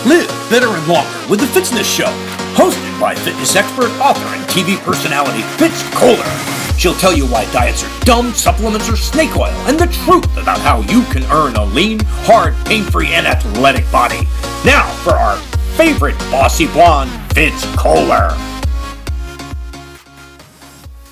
Live better and longer with the Fitzness Show, hosted by fitness expert, author, and TV personality Fitz Koehler. She'll tell you why diets are dumb, supplements are snake oil, and the truth about how you can earn a lean, hard, pain-free, and athletic body. Now for our favorite bossy blonde, Fitz Koehler.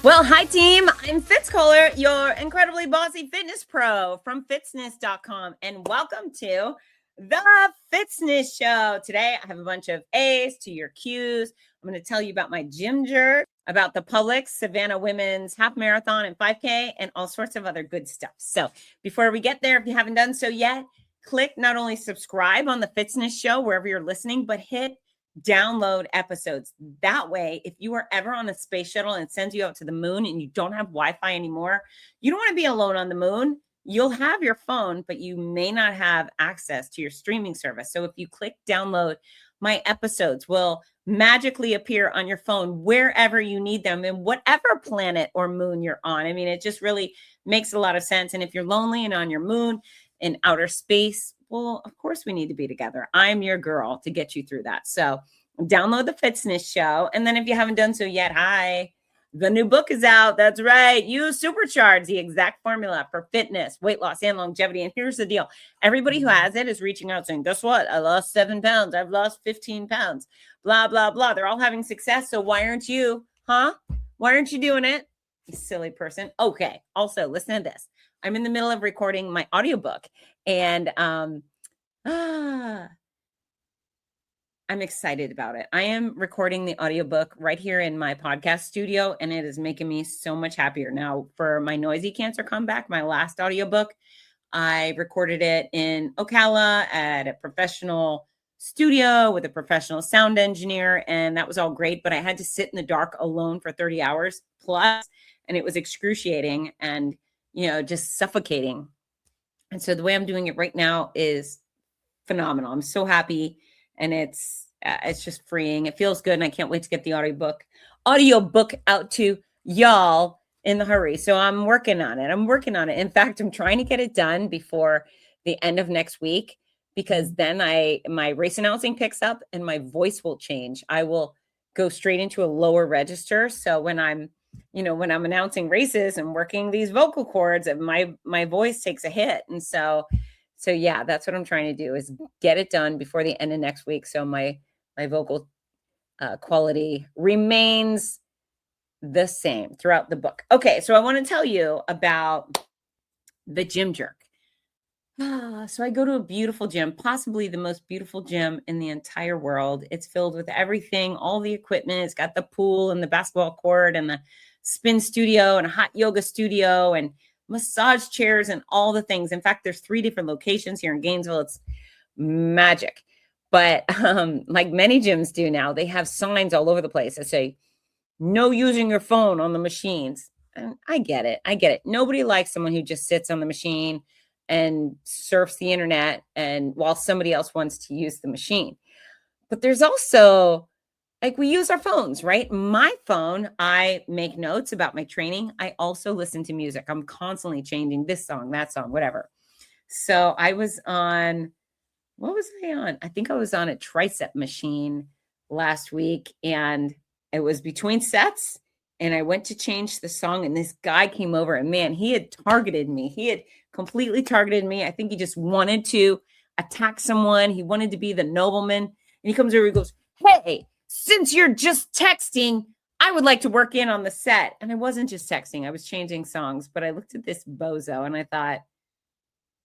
Well, hi team, I'm Fitz Koehler, your incredibly bossy fitness pro from fitzness.com, and welcome to the Fitzness Show. Today, I have a bunch of A's to your Q's. I'm going to tell you about my gym jerk, about the Publix Savannah Women's Half Marathon and 5K, and all sorts of other good stuff. So before we get there, if you haven't done so yet, click not only subscribe on the Fitzness Show, wherever you're listening, but hit download episodes. That way, if you are ever on a space shuttle and it sends you out to the moon and you don't have Wi-Fi anymore, you don't want to be alone on the moon. You'll have your phone, but you may not have access to your streaming service. So if you click download, my episodes will magically appear on your phone wherever you need them and whatever planet or moon you're on. I mean, it just really makes a lot of sense. And if you're lonely and on your moon in outer space, well, of course we need to be together. I'm your girl to get you through that. So download the Fitzness Show. And then if you haven't done so yet, hi, the new book is out. That's right. You supercharge the exact formula for fitness, weight loss, and longevity. And here's the deal. Everybody who has it is reaching out saying, guess what? I lost 7 pounds. I've lost 15 pounds, blah, blah, blah. They're all having success. So why aren't you, Why aren't you doing it? You silly person. Okay. Also, listen to this. I'm in the middle of recording my audiobook and I'm excited about it. I am recording the audiobook right here in my podcast studio and it is making me so much happier. Now, for my Noisy Cancer Comeback, my last audiobook, I recorded it in Ocala at a professional studio with a professional sound engineer, and that was all great, but I had to sit in the dark alone for 30 hours plus, and it was excruciating and just suffocating. And so the way I'm doing it right now is phenomenal. I'm so happy, and it's just freeing. It feels good, and I can't wait to get the audiobook out to y'all in the hurry. So I'm working on it. In fact, I'm trying to get it done before the end of next week, because then my race announcing picks up and my voice will change. I will go straight into a lower register. So when I'm announcing races and working these vocal cords, my voice takes a hit. And so yeah, that's what I'm trying to do, is get it done before the end of next week. So my vocal quality remains the same throughout the book. Okay. So I want to tell you about the gym jerk. So I go to a beautiful gym, possibly the most beautiful gym in the entire world. It's filled with everything, all the equipment. It's got the pool and the basketball court and the spin studio and a hot yoga studio and massage chairs and all the things. In fact, there's 3 different locations here in Gainesville. It's magic. But like many gyms do now, they have signs all over the place that say, no using your phone on the machines. And I get it. Nobody likes someone who just sits on the machine and surfs the internet and while somebody else wants to use the machine. But there's also, like, we use our phones, right? My phone, I make notes about my training. I also listen to music. I'm constantly changing this song, that song, whatever. So I was on, what was I on? I think I was on a tricep machine last week, and it was between sets, and I went to change the song, and this guy came over, and man, he had targeted me. He had completely targeted me. I think he just wanted to attack someone. He wanted to be the nobleman. And he comes over, he goes, hey, since you're just texting, I would like to work in on the set. And I wasn't just texting, I was changing songs, but I looked at this bozo and I thought,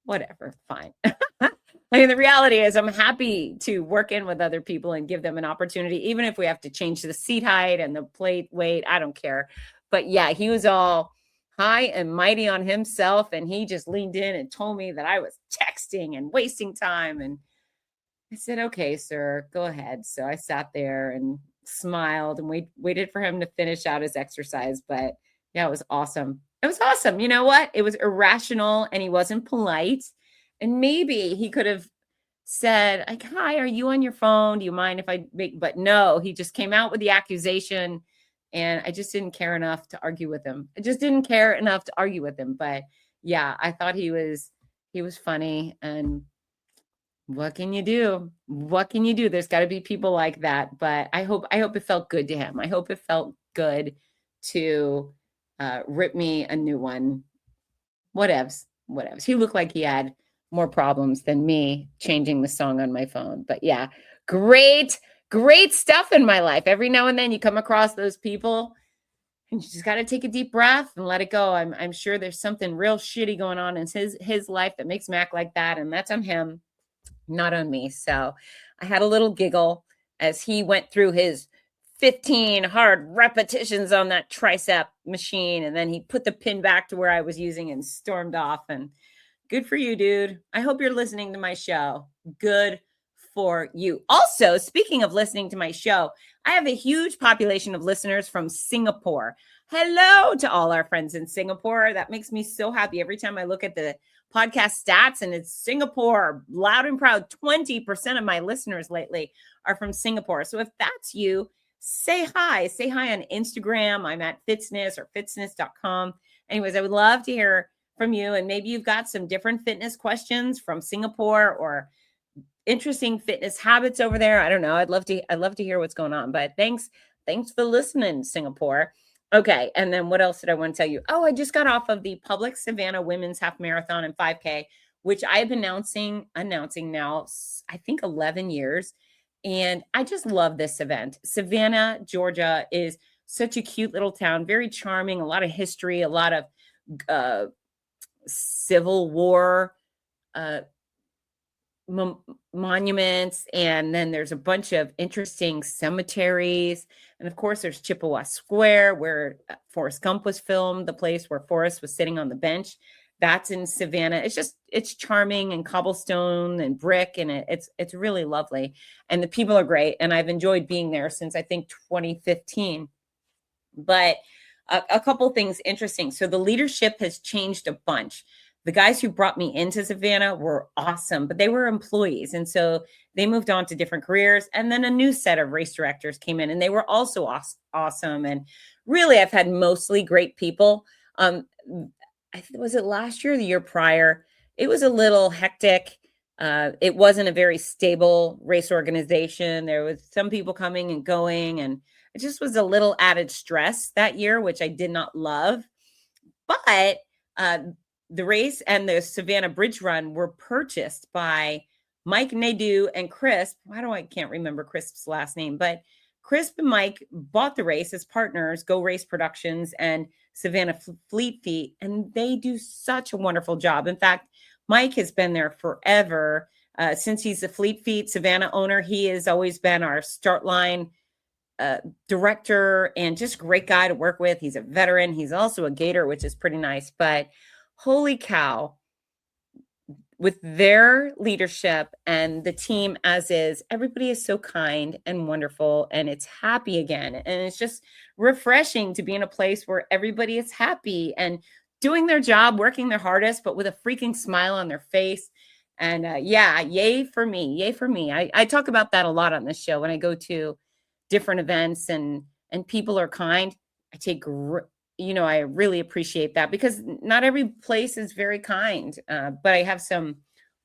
whatever, fine. I mean, the reality is I'm happy to work in with other people and give them an opportunity, even if we have to change the seat height and the plate weight, I don't care. But yeah, he was all high and mighty on himself, and he just leaned in and told me that I was texting and wasting time. And I said, okay, sir, go ahead. So I sat there and smiled and waited for him to finish out his exercise. But yeah, it was awesome. It was awesome. You know what? It was irrational and he wasn't polite. And maybe he could have said, like, hi, are you on your phone? Do you mind if I make, but no, he just came out with the accusation. And I just didn't care enough to argue with him. But yeah, I thought he was funny. And What can you do? What can you do? There's got to be people like that. But I hope it felt good to him. I hope it felt good to rip me a new one. Whatevs. He looked like he had more problems than me changing the song on my phone. But yeah, great stuff in my life. Every now and then you come across those people and you just got to take a deep breath and let it go. I'm sure there's something real shitty going on in his life that makes him act like that. And that's on him, not on me. So I had a little giggle as he went through his 15 hard repetitions on that tricep machine. And then he put the pin back to where I was using and stormed off. And good for you, dude. I hope you're listening to my show. Good for you. Also, speaking of listening to my show, I have a huge population of listeners from Singapore. Hello to all our friends in Singapore. That makes me so happy every time I look at the podcast stats and it's Singapore, loud and proud. 20% of my listeners lately are from Singapore. So if that's you, say hi. Say hi on Instagram. I'm at fitzness or fitzness.com. Anyways, I would love to hear from you. And maybe you've got some different fitness questions from Singapore or interesting fitness habits over there. I don't know. I'd love to hear what's going on. But thanks for listening, Singapore. Okay. And then what else did I want to tell you? Oh, I just got off of the public Savannah Women's Half Marathon and 5K, which I've been announcing now, I think 11 years. And I just love this event. Savannah, Georgia is such a cute little town, very charming, a lot of history, a lot of Civil War monuments, and then there's a bunch of interesting cemeteries, and of course there's Chippewa Square where Forrest Gump was filmed, the place where Forrest was sitting on the bench. That's in Savannah. It's charming and cobblestone and brick, and it's really lovely, and the people are great, and I've enjoyed being there since I think 2015. But a couple things interesting. So the leadership has changed a bunch. The guys who brought me into Savannah were awesome, but they were employees. And so they moved on to different careers. And then a new set of race directors came in and they were also awesome. And really, I've had mostly great people. Was it last year or the year prior? It was a little hectic. It wasn't a very stable race organization. There was some people coming and going, and it just was a little added stress that year, which I did not love. But the race and the Savannah Bridge Run were purchased by Mike Nadeau and Crisp. I can't remember Crisp's last name, but Crisp and Mike bought the race as partners, Go Race Productions and Savannah Fleet Feet, and they do such a wonderful job. In fact, Mike has been there forever. Since he's the Fleet Feet Savannah owner, he has always been our start line director and just great guy to work with. He's a veteran. He's also a Gator, which is pretty nice. But holy cow, with their leadership and the team as is, everybody is so kind and wonderful, and it's happy again. And it's just refreshing to be in a place where everybody is happy and doing their job, working their hardest, but with a freaking smile on their face. And yay for me. I talk about that a lot on this show when I go to different events and people are kind. I take I really appreciate that because not every place is very kind, but I have some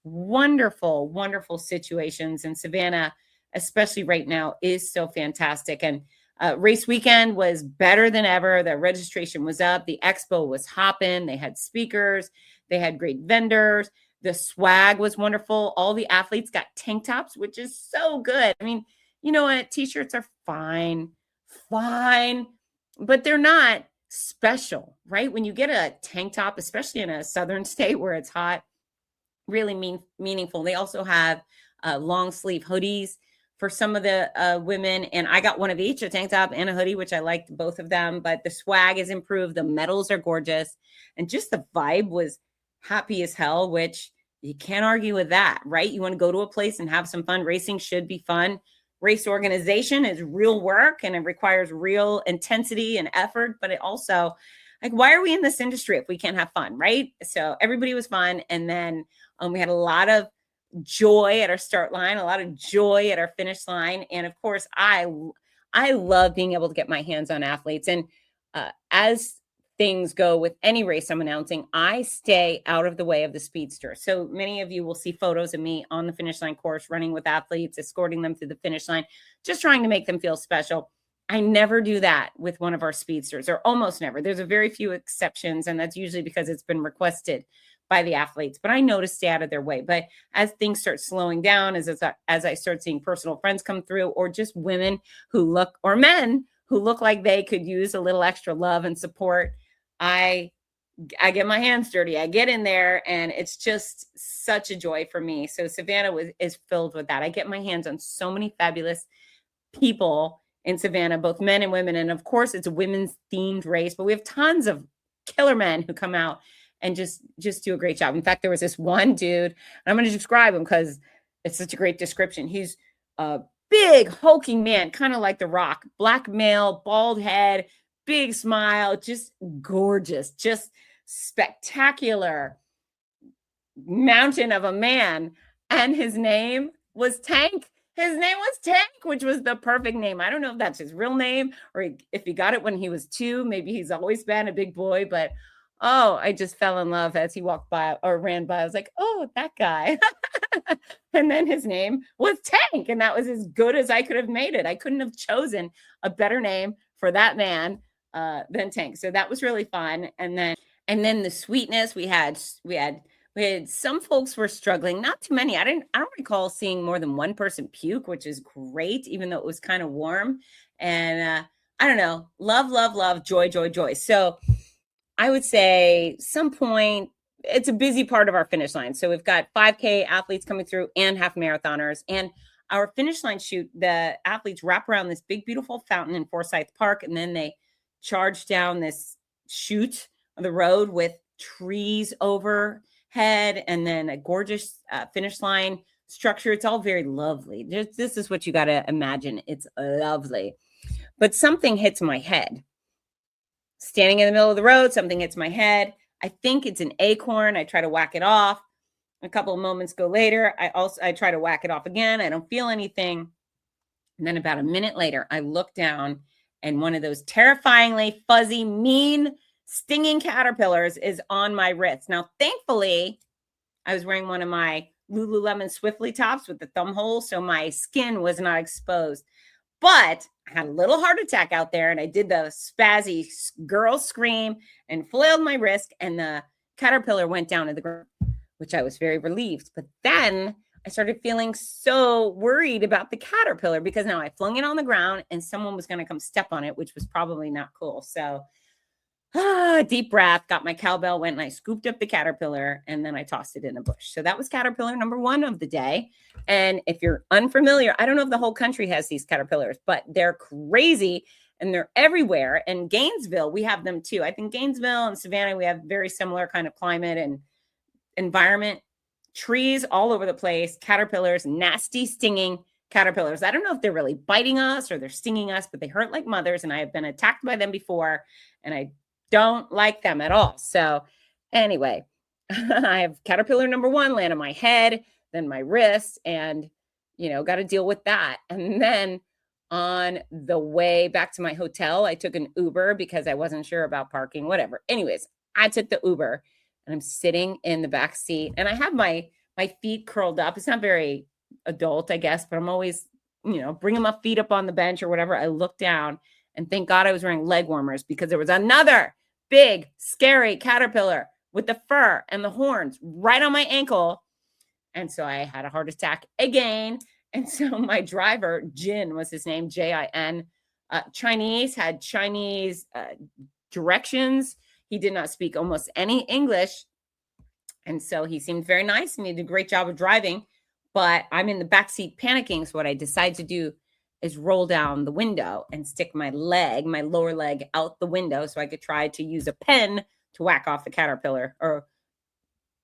wonderful, wonderful situations, and Savannah, especially right now, is so fantastic. And race weekend was better than ever. The registration was up. The expo was hopping. They had speakers. They had great vendors. The swag was wonderful. All the athletes got tank tops, which is so good. I mean, you know what? T-shirts are fine, but they're not special, right? When you get a tank top, especially in a southern state where it's hot, really meaningful. They also have long sleeve hoodies for some of the women, and I got one of each, a tank top and a hoodie, which I liked both of them. But the swag is improved, the medals are gorgeous, and just the vibe was happy as hell, which you can't argue with that, right? You want to go to a place and have some fun. Racing should be fun. Race organization is real work and it requires real intensity and effort, but it also, like, why are we in this industry if we can't have fun, right? So everybody was fun. And then we had a lot of joy at our start line, a lot of joy at our finish line. And of course, I love being able to get my hands on athletes. And as things go with any race I'm announcing, I stay out of the way of the speedster. So many of you will see photos of me on the finish line course, running with athletes, escorting them through the finish line, just trying to make them feel special. I never do that with one of our speedsters, or almost never. There's a very few exceptions, and that's usually because it's been requested by the athletes, but I know to stay out of their way. But as things start slowing down, as I start seeing personal friends come through, or just women who look, or men who look like they could use a little extra love and support, I get my hands dirty. I get in there, and it's just such a joy for me. So Savannah is filled with that. I get my hands on so many fabulous people in Savannah, both men and women. And of course, it's a women's themed race, but we have tons of killer men who come out and just do a great job. In fact, there was this one dude, and I'm going to describe him because it's such a great description. He's a big, hulking man, kind of like The Rock, black male, bald head, big smile, just gorgeous, just spectacular mountain of a man. And his name was Tank. His name was Tank, which was the perfect name. I don't know if that's his real name or if he got it when he was 2. Maybe he's always been a big boy, but oh, I just fell in love as he walked by or ran by. I was like, oh, that guy. And then his name was Tank, and that was as good as I could have made it. I couldn't have chosen a better name for that man than Tank. So that was really fun. And then the sweetness, we had some folks were struggling, not too many. I don't recall seeing more than one person puke, which is great, even though it was kind of warm. And I don't know, love, joy. So I would say some point, it's a busy part of our finish line. So we've got 5K athletes coming through and half marathoners. And our finish line shoot, the athletes wrap around this big, beautiful fountain in Forsyth Park. And then they charge down this chute of the road with trees overhead, and then a gorgeous finish line structure. It's all very lovely. This is what you got to imagine. It's lovely. But something hits my head. Standing in the middle of the road, something hits my head. I think it's an acorn. I try to whack it off. A couple of moments go later, I try to whack it off again. I don't feel anything. And then about a minute later, I look down, and one of those terrifyingly fuzzy, mean, stinging caterpillars is on my wrist. Now, thankfully, I was wearing one of my Lululemon Swiftly tops with the thumb hole, so my skin was not exposed. But I had a little heart attack out there, and I did the spazzy girl scream and flailed my wrist, and the caterpillar went down to the ground, which I was very relieved. But then I started feeling so worried about the caterpillar, because now I flung it on the ground and someone was going to come step on it, which was probably not cool. So deep breath, got my cowbell, went and I scooped up the caterpillar, and then I tossed it in a bush. So that was caterpillar number 1 of the day. And if you're unfamiliar, I don't know if the whole country has these caterpillars, but they're crazy and they're everywhere. And Gainesville, we have them too. I think Gainesville and Savannah, we have very similar kind of climate and environment. Trees all over the place, caterpillars, nasty stinging caterpillars. I don't know if they're really biting us or they're stinging us, but they hurt like mothers. And I have been attacked by them before, and I don't like them at all. So anyway, I have caterpillar number 1 land on my head, then my wrist, and, got to deal with that. And then on the way back to my hotel, I took an Uber because I wasn't sure about parking, whatever. Anyways, I took the Uber, and I'm sitting in the back seat, and I have my feet curled up. It's not very adult, I guess, but I'm always, bringing my feet up on the bench or whatever. I look down, and thank God I was wearing leg warmers, because there was another big, scary caterpillar with the fur and the horns right on my ankle. And so I had a heart attack again. And so my driver, Jin was his name, Jin, Chinese, had Chinese directions. He did not speak almost any English. And so he seemed very nice, and he did a great job of driving. But I'm in the backseat panicking. So what I decided to do is roll down the window and stick my lower leg out the window, so I could try to use a pen to whack off the caterpillar or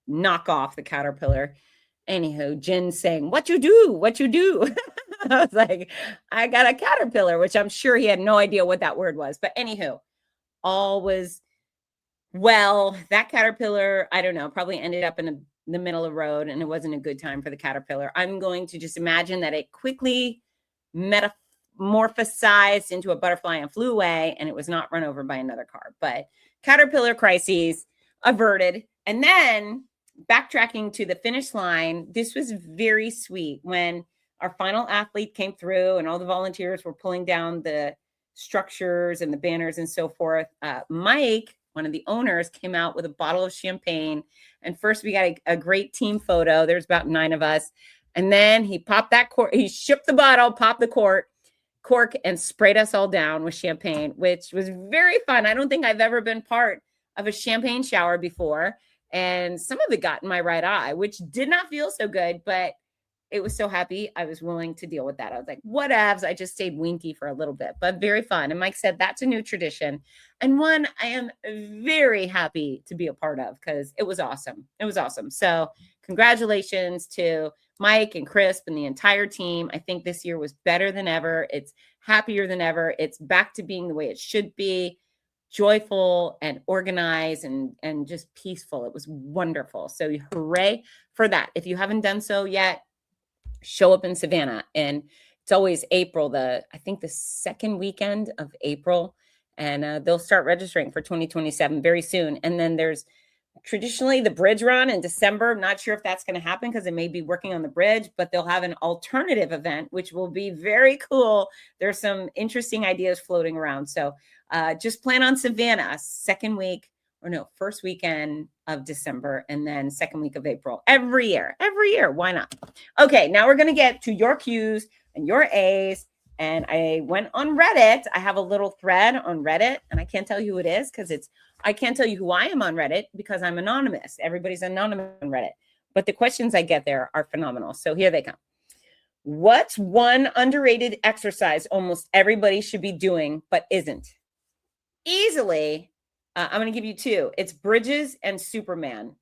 knock off the caterpillar. Anywho, Jin's saying, what you do? I was like, I got a caterpillar, which I'm sure he had no idea what that word was. But anywho, all was well. That caterpillar, I don't know, probably ended up in the middle of the road, and it wasn't a good time for the caterpillar. I'm going to just imagine that it quickly metamorphosized into a butterfly and flew away, and it was not run over by another car. But caterpillar crises averted. And then backtracking to the finish line, this was very sweet when our final athlete came through and all the volunteers were pulling down the structures and the banners and so forth. Mike, one of the owners, came out with a bottle of champagne. And first we got a great team photo. There's about 9 of us. And then he popped that cork. He shook the bottle, popped the cork, and sprayed us all down with champagne, which was very fun. I don't think I've ever been part of a champagne shower before. And some of it got in my right eye, which did not feel so good, but it was so happy. I was willing to deal with that. I was like, whatevs. I just stayed winky for a little bit, but very fun. And Mike said, that's a new tradition. And one I am very happy to be a part of because it was awesome. It was awesome. So congratulations to Mike and Chris and the entire team. I think this year was better than ever. It's happier than ever. It's back to being the way it should be, joyful and organized and just peaceful. It was wonderful. So hooray for that. If you haven't done so yet, show up in Savannah. And it's always April, I think the second weekend of April. And they'll start registering for 2027 very soon. And then there's traditionally the bridge run in December. I'm not sure if that's going to happen because it may be working on the bridge, but they'll have an alternative event, which will be very cool. There's some interesting ideas floating around. So just plan on Savannah first weekend of December and then second week of April every year. Why not? Okay. Now we're going to get to your Q's and your A's. And I went on Reddit. I have a little thread on Reddit and I can't tell you who it is because I can't tell you who I am on Reddit because I'm anonymous. Everybody's anonymous on Reddit. But the questions I get there are phenomenal. So here they come. What's one underrated exercise almost everybody should be doing but isn't? Easily, I'm going to give you 2. It's bridges and Superman.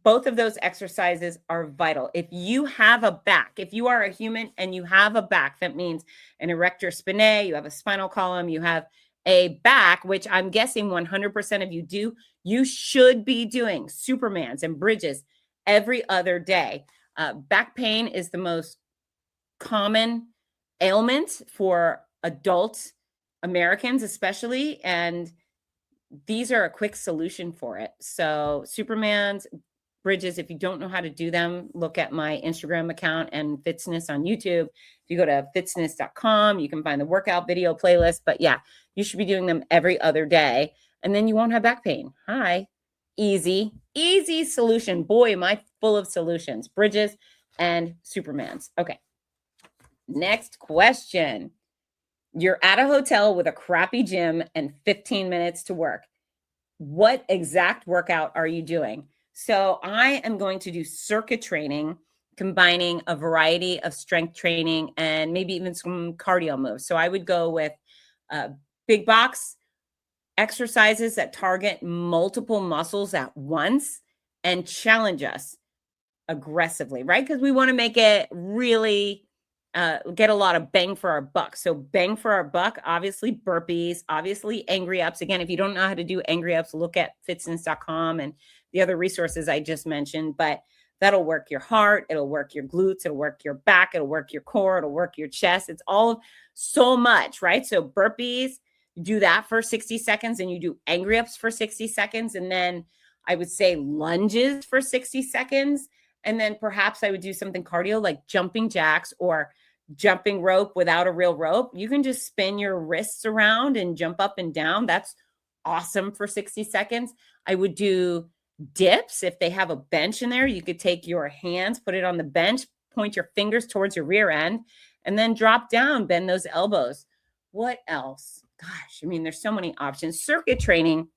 Both of those exercises are vital. If you have a back, if you are a human and you have a back, that means an erector spinae, you have a spinal column, you have a back, which I'm guessing 100% of you do, you should be doing Supermans and bridges every other day. Back pain is the most common ailment for adult Americans, especially, and these are a quick solution for it. So Supermans, bridges, if you don't know how to do them, look at my Instagram account and Fitzness on YouTube. If you go to fitzness.com, you can find the workout video playlist. But yeah, you should be doing them every other day. And then you won't have back pain. Hi. Easy solution. Boy, am I full of solutions. Bridges and Supermans. Okay. Next question. You're at a hotel with a crappy gym and 15 minutes to work. What exact workout are you doing? So I am going to do circuit training, combining a variety of strength training and maybe even some cardio moves. So I would go with big box exercises that target multiple muscles at once and challenge us aggressively, right? Because we want to make it really get a lot of bang for our buck. So bang for our buck, obviously burpees, obviously angry ups. Again, if you don't know how to do angry ups, look at fitzness.com and the other resources I just mentioned, but that'll work your heart. It'll work your glutes. It'll work your back. It'll work your core. It'll work your chest. It's all so much, right? So burpees, you do that for 60 seconds and you do angry ups for 60 seconds. And then I would say lunges for 60 seconds. And then perhaps I would do something cardio like jumping jacks or jumping rope without a real rope. You can just spin your wrists around and jump up and down. That's awesome for 60 seconds. I would do dips. If they have a bench in there, you could take your hands, put it on the bench, point your fingers towards your rear end, and then drop down, bend those elbows. What else? Gosh, I mean, there's so many options. Circuit training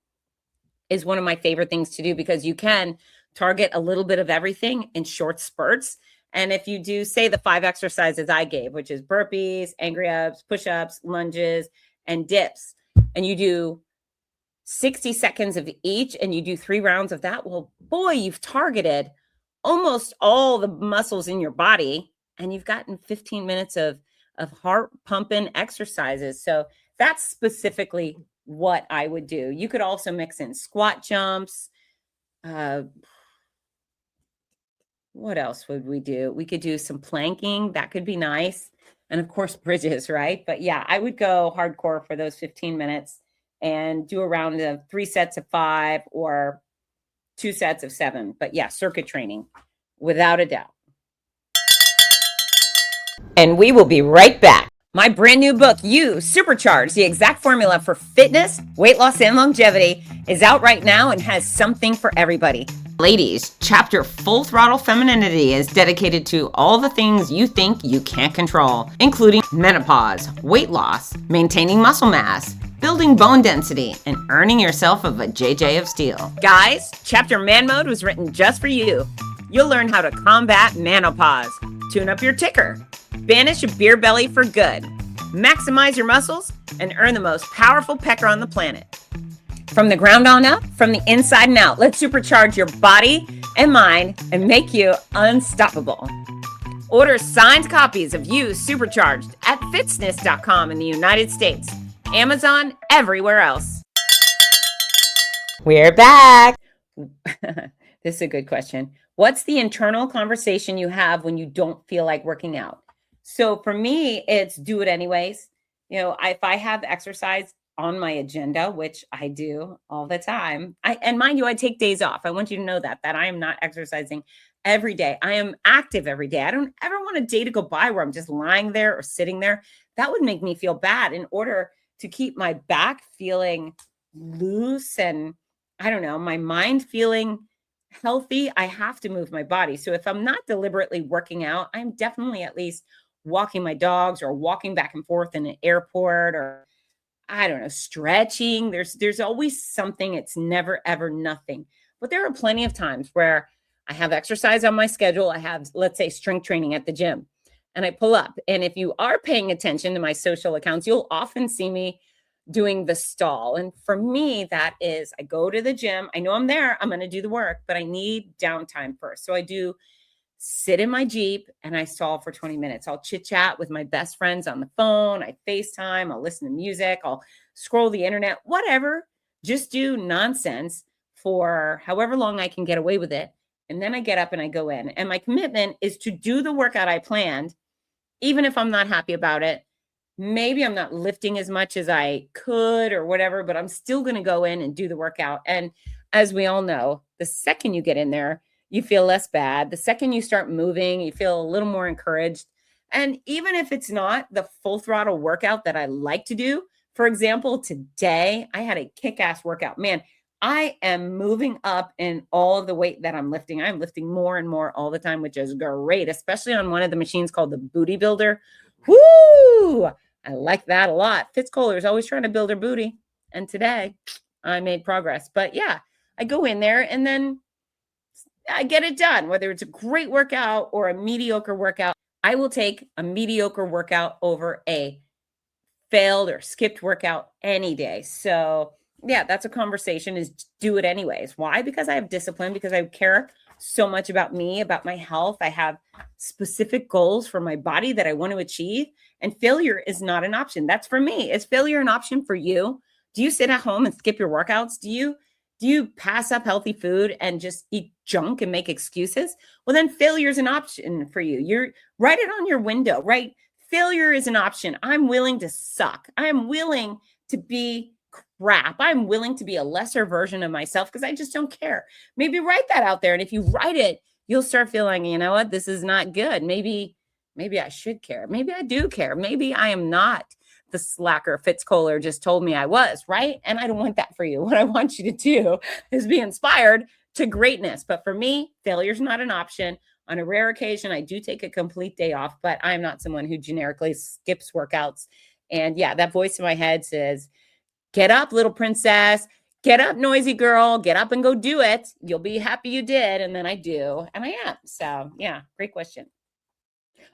is one of my favorite things to do because you can target a little bit of everything in short spurts. And if you do, say, the 5 exercises I gave, which is burpees, angry ups, push-ups, lunges, and dips, and you do 60 seconds of each and you do 3 rounds of that, well, boy, you've targeted almost all the muscles in your body and you've gotten 15 minutes of heart pumping exercises. So that's specifically what I would do. You could also mix in squat jumps. What else would we do? We could do some planking. That could be nice. And of course, bridges, right? But yeah, I would go hardcore for those 15 minutes and do a round of 3 sets of 5 or 2 sets of 7. But yeah, circuit training, without a doubt. And we will be right back. My brand new book, You Supercharge, the exact formula for fitness, weight loss, and longevity, is out right now and has something for everybody. Ladies, chapter Full Throttle Femininity is dedicated to all the things you think you can't control, including menopause, weight loss, maintaining muscle mass, building bone density, and earning yourself a JJ of steel. Guys, chapter Man Mode was written just for you. You'll learn how to combat menopause, tune up your ticker, banish a beer belly for good, maximize your muscles, and earn the most powerful pecker on the planet. From the ground on up, from the inside and out, let's supercharge your body and mind and make you unstoppable. Order signed copies of You Supercharged at fitzness.com in the United States, Amazon, everywhere else. We're back. This is a good question. What's the internal conversation you have when you don't feel like working out? So for me, it's do it anyways. If I have exercise on my agenda, which I do all the time, and mind you, I take days off. I want you to know that I am not exercising every day. I am active every day. I don't ever want a day to go by where I'm just lying there or sitting there. That would make me feel bad. In order to keep my back feeling loose and my mind feeling healthy, I have to move my body. So if I'm not deliberately working out, I'm definitely at least walking my dogs or walking back and forth in an airport or stretching. There's always something. It's never, ever nothing. But there are plenty of times where I have exercise on my schedule. I have, let's say, strength training at the gym, and I pull up. And if you are paying attention to my social accounts, you'll often see me doing the stall. And for me, that is, I go to the gym. I know I'm there. I'm going to do the work, but I need downtime first. So I do sit in my Jeep and I stall for 20 minutes. I'll chit chat with my best friends on the phone. I FaceTime. I'll listen to music. I'll scroll the internet, whatever. Just do nonsense for however long I can get away with it. And then I get up and I go in. And my commitment is to do the workout I planned, even if I'm not happy about it. Maybe I'm not lifting as much as I could or whatever, but I'm still going to go in and do the workout. And as we all know, the second you get in there, you feel less bad. The second you start moving, you feel a little more encouraged. And even if it's not the full throttle workout that I like to do, for example, today I had a kick-ass workout. Man, I am moving up in all of the weight that I'm lifting. I'm lifting more and more all the time, which is great, especially on one of the machines called the Booty Builder. Woo! I like that a lot. Fitz Koehler is always trying to build her booty. And today I made progress. But yeah, I go in there and then I get it done. Whether it's a great workout or a mediocre workout, I will take a mediocre workout over a failed or skipped workout any day. So yeah, that's a conversation, is do it anyways. Why? Because I have discipline, because I care so much about me, about my health. I have specific goals for my body that I want to achieve, and failure is not an option. That's for me. Is failure an option for you? Do you sit at home and skip your workouts? Do you pass up healthy food and just eat junk and make excuses? Well, then failure is an option for you. You're write it on your window, right? Failure is an option. I'm willing to suck. I'm willing to be crap. I'm willing to be a lesser version of myself because I just don't care. Maybe write that out there. And if you write it, you'll start feeling, you know what, this is not good. Maybe I should care. Maybe I do care. Maybe I am not the slacker Fitz Koehler just told me I was, right? And I don't want that for you. What I want you to do is be inspired to greatness. But for me, failure is not an option. On a rare occasion, I do take a complete day off, but I'm not someone who generically skips workouts. And yeah, that voice in my head says, get up, little princess. Get up, noisy girl. Get up and go do it. You'll be happy you did. And then I do. And I am. So yeah, great question.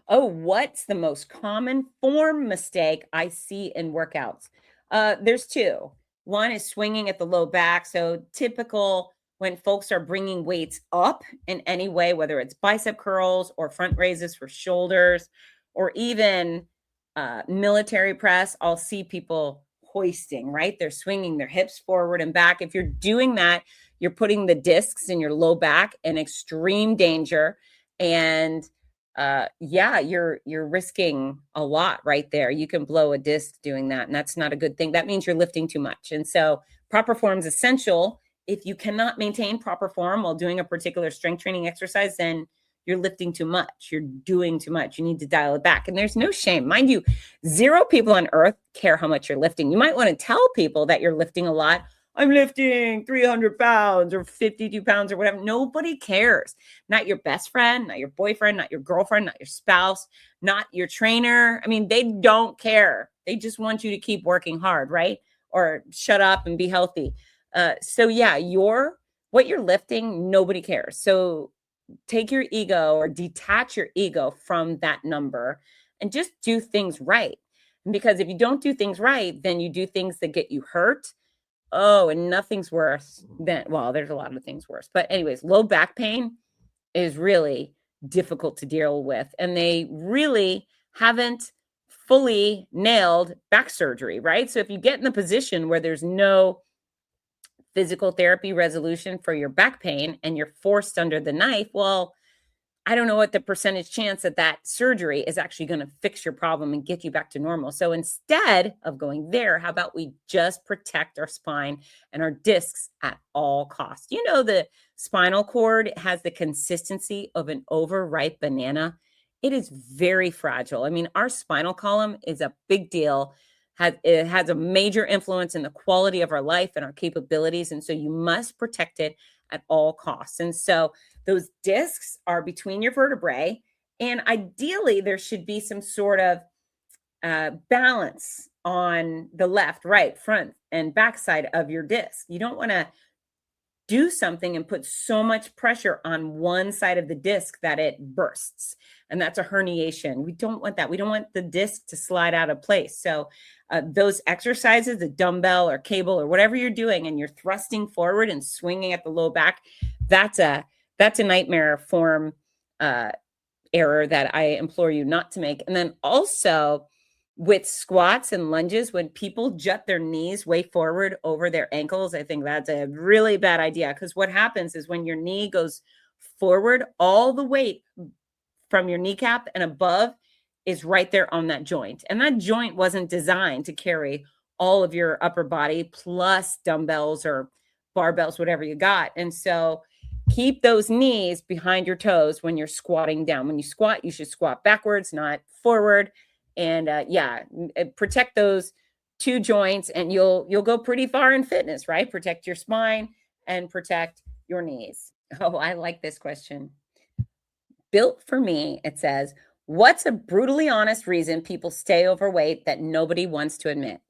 Oh, what's the most common form mistake I see in workouts? There's two. One is swinging at the low back. So typical when folks are bringing weights up in any way, whether it's bicep curls or front raises for shoulders, or even military press, I'll see people hoisting, right? They're swinging their hips forward and back. If you're doing that, you're putting the discs in your low back in extreme danger. And yeah, you're risking a lot right there. You can blow a disc doing that, and that's not a good thing. That means you're lifting too much. And so proper form is essential. If you cannot maintain proper form while doing a particular strength training exercise, then you're lifting too much. You're doing too much. You need to dial it back. And there's no shame. Mind you, 0 people on earth care how much you're lifting. You might want to tell people that you're lifting a lot. I'm lifting 300 pounds or 52 pounds or whatever. Nobody cares. Not your best friend, not your boyfriend, not your girlfriend, not your spouse, not your trainer. I mean, they don't care. They just want you to keep working hard, right? Or shut up and be healthy. So yeah, what you're lifting, nobody cares. So take your ego or detach your ego from that number and just do things right. Because if you don't do things right, then you do things that get you hurt. Oh, and nothing's worse than, well, there's a lot of things worse. But anyways, low back pain is really difficult to deal with. And they really haven't fully nailed back surgery, right? So if you get in the position where there's no physical therapy resolution for your back pain and you're forced under the knife, well, I don't know what the percentage chance that surgery is actually going to fix your problem and get you back to normal. So instead of going there, how about we just protect our spine and our discs at all costs? You know, the spinal cord has the consistency of an overripe banana. It is very fragile. I mean, our spinal column is a big deal. It has a major influence in the quality of our life and our capabilities. And so you must protect it at all costs. And so those discs are between your vertebrae. And ideally, there should be some sort of balance on the left, right, front, and back side of your disc. You don't want to do something and put so much pressure on one side of the disc that it bursts. And that's a herniation. We don't want that. We don't want the disc to slide out of place. So those exercises, the dumbbell or cable or whatever you're doing, and you're thrusting forward and swinging at the low back, that's a nightmare form error that I implore you not to make. And then also with squats and lunges, when people jut their knees way forward over their ankles, I think that's a really bad idea, because what happens is when your knee goes forward, all the weight from your kneecap and above is right there on that joint. And that joint wasn't designed to carry all of your upper body plus dumbbells or barbells, whatever you got. And so keep those knees behind your toes when you're squatting down. When you squat, you should squat backwards, not forward. And protect those 2 joints and you'll go pretty far in fitness, right? Protect your spine and protect your knees. Oh, I like this question. Built for me, it says, what's a brutally honest reason people stay overweight that nobody wants to admit?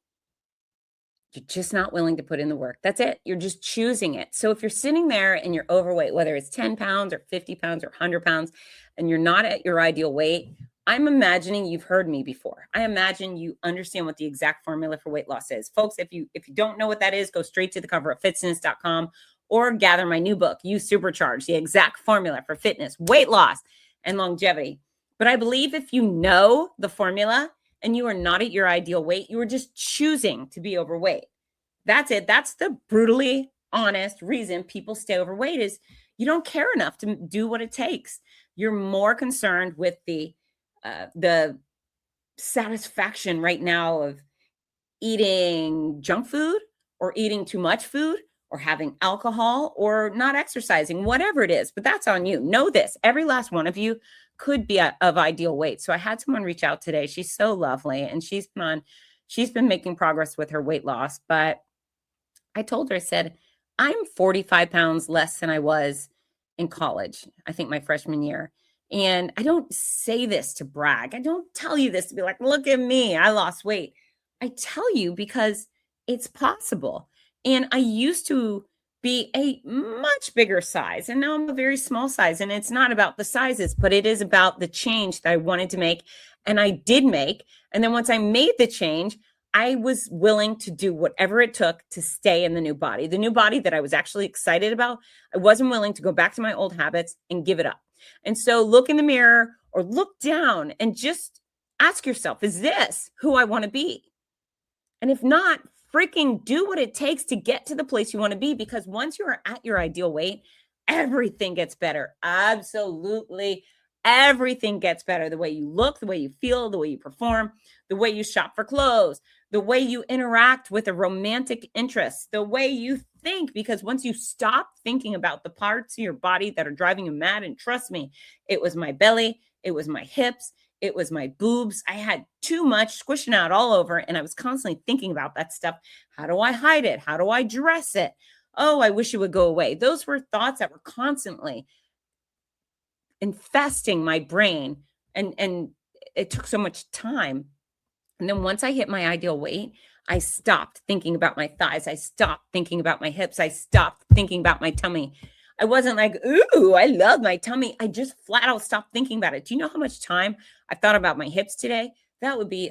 You're just not willing to put in the work. That's it. You're just choosing it. So if you're sitting there and you're overweight, whether it's 10 pounds or 50 pounds or 100 pounds, and you're not at your ideal weight, I'm imagining you've heard me before. I imagine you understand what the exact formula for weight loss is. Folks, if you don't know what that is, go straight to the cover of fitzness.com or gather my new book, You Supercharge, the exact formula for fitness, weight loss, and longevity. But I believe if you know the formula and you are not at your ideal weight, you are just choosing to be overweight. That's it. That's the brutally honest reason people stay overweight, is you don't care enough to do what it takes. You're more concerned with the satisfaction right now of eating junk food or eating too much food or having alcohol or not exercising, whatever it is. But that's on you. Know this. Every last one of you could be of ideal weight. So I had someone reach out today. She's so lovely. And she's been making progress with her weight loss. But I told her, I said, I'm 45 pounds less than I was in college, I think my freshman year. And I don't say this to brag. I don't tell you this to be like, look at me, I lost weight. I tell you because it's possible. And I used to be a much bigger size, and now I'm a very small size. And it's not about the sizes, but it is about the change that I wanted to make. And I did make. And then once I made the change, I was willing to do whatever it took to stay in the new body that I was actually excited about. I wasn't willing to go back to my old habits and give it up. And so look in the mirror or look down and just ask yourself, is this who I want to be? And if not, freaking do what it takes to get to the place you want to be, because once you are at your ideal weight, everything gets better. Absolutely everything gets better. The way you look, the way you feel, the way you perform, the way you shop for clothes, the way you interact with a romantic interest, the way you think, because once you stop thinking about the parts of your body that are driving you mad, and trust me, it was my belly, it was my hips, it was my boobs. I had too much squishing out all over, and I was constantly thinking about that stuff. How do I hide it? How do I dress it? Oh, I wish it would go away. Those were thoughts that were constantly infesting my brain, and it took so much time. And then once I hit my ideal weight, I stopped thinking about my thighs. I stopped thinking about my hips. I stopped thinking about my tummy. I wasn't like, ooh, I love my tummy. I just flat out stopped thinking about it. Do you know how much time I thought about my hips today? That would be,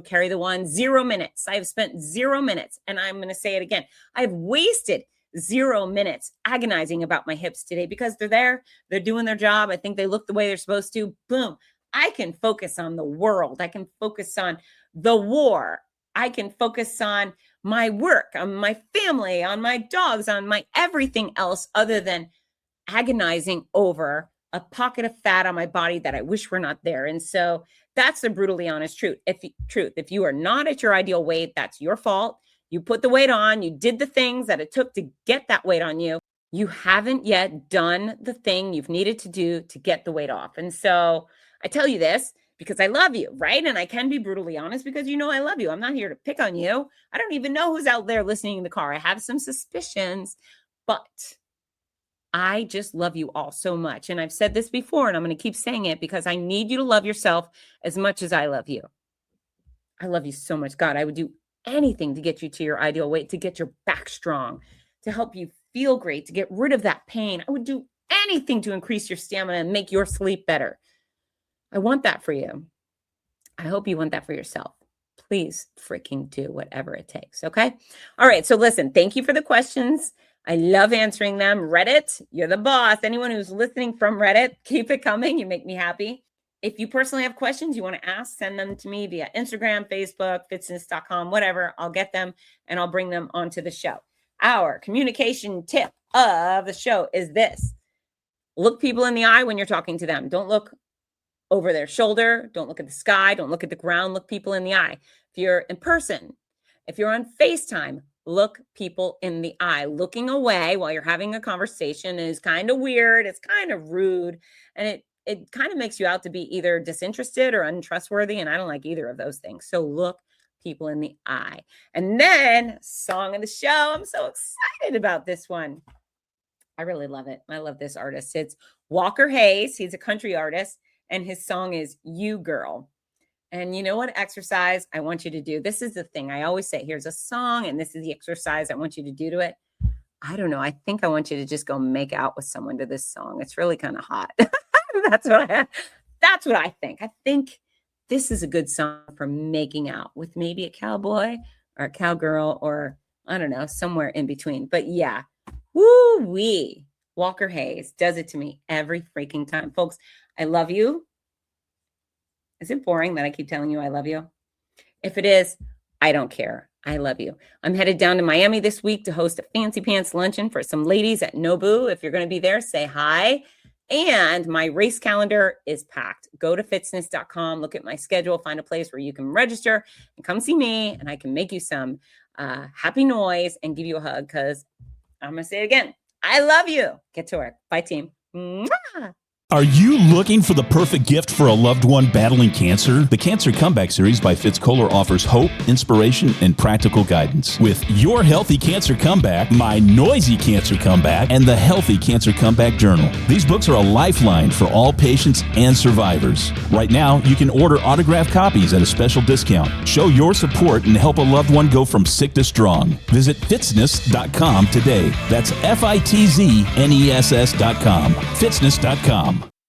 carry the one, 0 minutes. I have spent 0 minutes, and I'm going to say it again. I've wasted 0 minutes agonizing about my hips today because they're there. They're doing their job. I think they look the way they're supposed to. Boom. I can focus on the world. I can focus on the war. I can focus on my work, on my family, on my dogs, on my everything else other than agonizing over a pocket of fat on my body that I wish were not there. And so that's the brutally honest truth. If you are not at your ideal weight, that's your fault. You put the weight on, you did the things that it took to get that weight on you. You haven't yet done the thing you've needed to do to get the weight off. And so I tell you this because I love you, right? And I can be brutally honest because you know I love you. I'm not here to pick on you. I don't even know who's out there listening in the car. I have some suspicions, but I just love you all so much. And I've said this before, and I'm going to keep saying it because I need you to love yourself as much as I love you. I love you so much. God, I would do anything to get you to your ideal weight, to get your back strong, to help you feel great, to get rid of that pain. I would do anything to increase your stamina and make your sleep better. I want that for you. I hope you want that for yourself. Please freaking do whatever it takes. Okay. All right. So listen, thank you for the questions. I love answering them. Reddit, you're the boss. Anyone who's listening from Reddit, keep it coming. You make me happy. If you personally have questions you want to ask, send them to me via Instagram, Facebook, fitzness.com, whatever. I'll get them and I'll bring them onto the show. Our communication tip of the show is this. Look people in the eye when you're talking to them. Don't look over their shoulder. Don't look at the sky. Don't look at the ground. Look people in the eye. If you're in person, if you're on FaceTime, look people in the eye. Looking away while you're having a conversation is kind of weird. It's kind of rude. And it kind of makes you out to be either disinterested or untrustworthy. And I don't like either of those things. So look people in the eye. And then song of the show. I'm so excited about this one. I really love it. I love this artist. It's Walker Hayes. He's a country artist. And his song is You Girl. And you know what exercise I want you to do? This is the thing. I always say, here's a song and this is the exercise I want you to do to it. I don't know. I think I want you to just go make out with someone to this song. It's really kind of hot. That's what I think. I think this is a good song for making out with maybe a cowboy or a cowgirl or I don't know, somewhere in between. But yeah, woo-wee. Walker Hayes does it to me every freaking time. Folks, I love you. Is it boring that I keep telling you I love you? If it is, I don't care. I love you. I'm headed down to Miami this week to host a fancy pants luncheon for some ladies at Nobu. If you're going to be there, say hi. And my race calendar is packed. Go to fitzness.com, look at my schedule, find a place where you can register and come see me. And I can make you some happy noise and give you a hug because I'm going to say it again. I love you. Get to work. Bye, team. Mwah! Are you looking for the perfect gift for a loved one battling cancer? The Cancer Comeback Series by Fitz Koehler offers hope, inspiration, and practical guidance. With Your Healthy Cancer Comeback, My Noisy Cancer Comeback, and The Healthy Cancer Comeback Journal. These books are a lifeline for all patients and survivors. Right now, you can order autographed copies at a special discount. Show your support and help a loved one go from sick to strong. Visit fitzness.com today. That's FITZNESS.com. Fitzness.com.